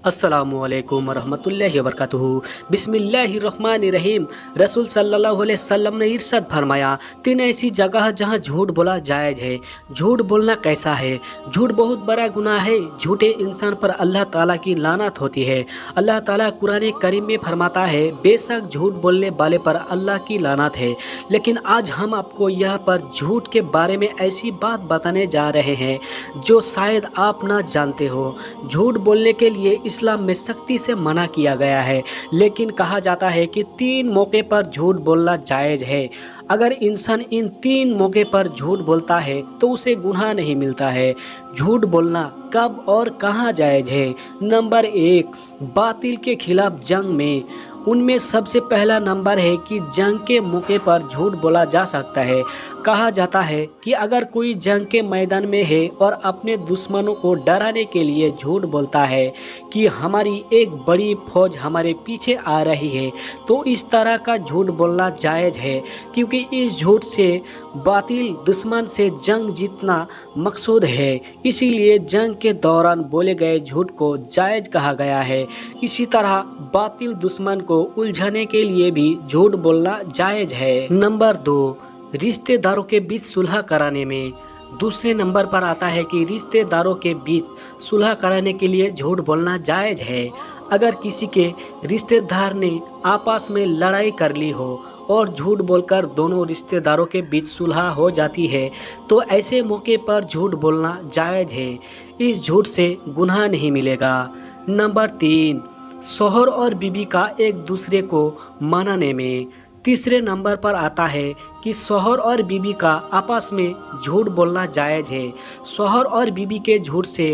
अस्सलामुअलैकुम वरहमतुल्लाहि वबरकातुहू। बिस्मिल्लाहिर्रहमानिर्रहीम। रसूल सल्लल्लाहु अलैहि वसल्लम ने इरशाद फरमाया, 3 ऐसी जगह जहां झूठ बोला जायज़ है। झूठ बोलना कैसा है? झूठ बहुत बड़ा गुनाह है। झूठे इंसान पर अल्लाह ताला की लानत होती है। अल्लाह ताला कुरान करीम में फरमाता है, बेशक झूठ बोलने वाले पर अल्लाह की लानत है। लेकिन आज हम आपको यहाँ पर झूठ के बारे में ऐसी बात बताने जा रहे हैं जो शायद आप ना जानते हो। झूठ बोलने के लिए इस्लाम में सख्ती से मना किया गया है, लेकिन कहा जाता है कि 3 मौके पर झूठ बोलना जायज़ है। अगर इंसान इन 3 मौके पर झूठ बोलता है तो उसे गुनाह नहीं मिलता है। झूठ बोलना कब और कहाँ जायज़ है? नंबर 1, बातिल के खिलाफ जंग में। उनमें सबसे पहला नंबर है कि जंग के मौके पर झूठ बोला जा सकता है। कहा जाता है कि अगर कोई जंग के मैदान में है और अपने दुश्मनों को डराने के लिए झूठ बोलता है कि हमारी एक बड़ी फौज हमारे पीछे आ रही है, तो इस तरह का झूठ बोलना जायज़ है, क्योंकि इस झूठ से बातिल दुश्मन से जंग जीतना मकसूद है। इसीलिए जंग के दौरान बोले गए झूठ को जायज़ कहा गया है। इसी तरह बातिल दुश्मन को उलझाने के लिए भी झूठ बोलना जायज़ है। नंबर 2, रिश्तेदारों के बीच सुलह कराने में। दूसरे नंबर पर आता है कि रिश्तेदारों के बीच सुलह कराने के लिए झूठ बोलना जायज़ है। अगर किसी के रिश्तेदार ने आपस में लड़ाई कर ली हो और झूठ बोलकर दोनों रिश्तेदारों के बीच सुलह हो जाती है, तो ऐसे मौके पर झूठ बोलना जायज़ है। इस झूठ से गुनाह नहीं मिलेगा। नंबर 3, शौहर और बीवी का एक दूसरे को मनाने में। तीसरे नंबर पर आता है कि शौहर और बीवी का आपस में झूठ बोलना जायज़ है। शौहर और बीवी के झूठ से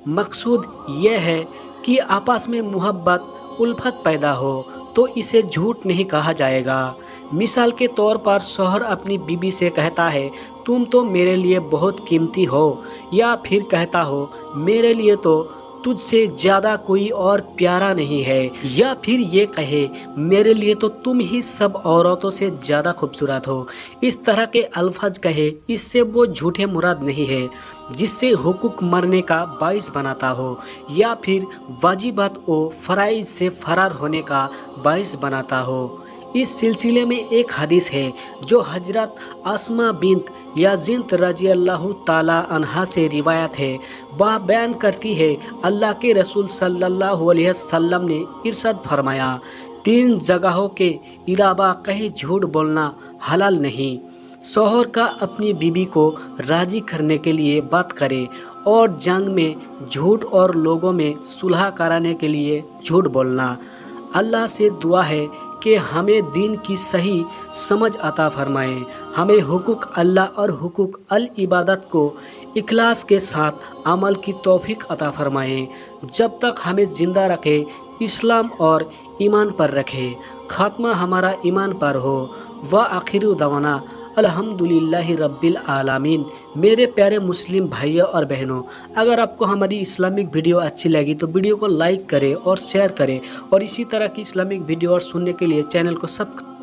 मकसूद यह है कि आपस में मोहब्बत उल्फत पैदा हो, तो इसे झूठ नहीं कहा जाएगा। मिसाल के तौर पर शौहर अपनी बीवी से कहता है, तुम तो मेरे लिए बहुत कीमती हो, या फिर कहता हो, मेरे लिए तो तुझसे ज़्यादा कोई और प्यारा नहीं है, या फिर ये कहे, मेरे लिए तो तुम ही सब औरतों से ज़्यादा खूबसूरत हो। इस तरह के अल्फाज कहे, इससे वो झूठे मुराद नहीं है जिससे हुकूक मरने का बाइस बनाता हो, या फिर वाजिबात व फ़राइज़ से फरार होने का बाइस बनाता हो। इस सिलसिले में एक हदीस है जो हजरत अस्मा बिन्त याज़िद रज़ी अल्लाह ताला अन्हा से रिवायत है। वह बयान करती है, अल्लाह के रसूल सल्लल्लाहु अलैहि वसल्लम ने इरशाद फरमाया, 3 जगहों के अलावा कहीं झूठ बोलना हलाल नहीं। शौहर का अपनी बीवी को राज़ी करने के लिए बात करे, और जंग में झूठ और लोगों में सुलह कराने के लिए झूठ बोलना। अल्लाह से दुआ है कि हमें दीन की सही समझ अता फरमाएं। हमें हुकूक अल्लाह और हुकूक अल इबादत को इखलास के साथ अमल की तौफीक अता फरमाएं। जब तक हमें ज़िंदा रखे, इस्लाम और ईमान पर रखे। खात्मा हमारा ईमान पर हो। व आखिर दवाना अल्हम्दुलिल्लाहि रब्बिल आलमीन। मेरे प्यारे मुस्लिम भाइयों और बहनों, अगर आपको हमारी इस्लामिक वीडियो अच्छी लगी तो वीडियो को लाइक करें और शेयर करें, और इसी तरह की इस्लामिक वीडियो और सुनने के लिए चैनल को सब्सक्राइब